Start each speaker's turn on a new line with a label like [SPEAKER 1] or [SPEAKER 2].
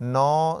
[SPEAKER 1] 9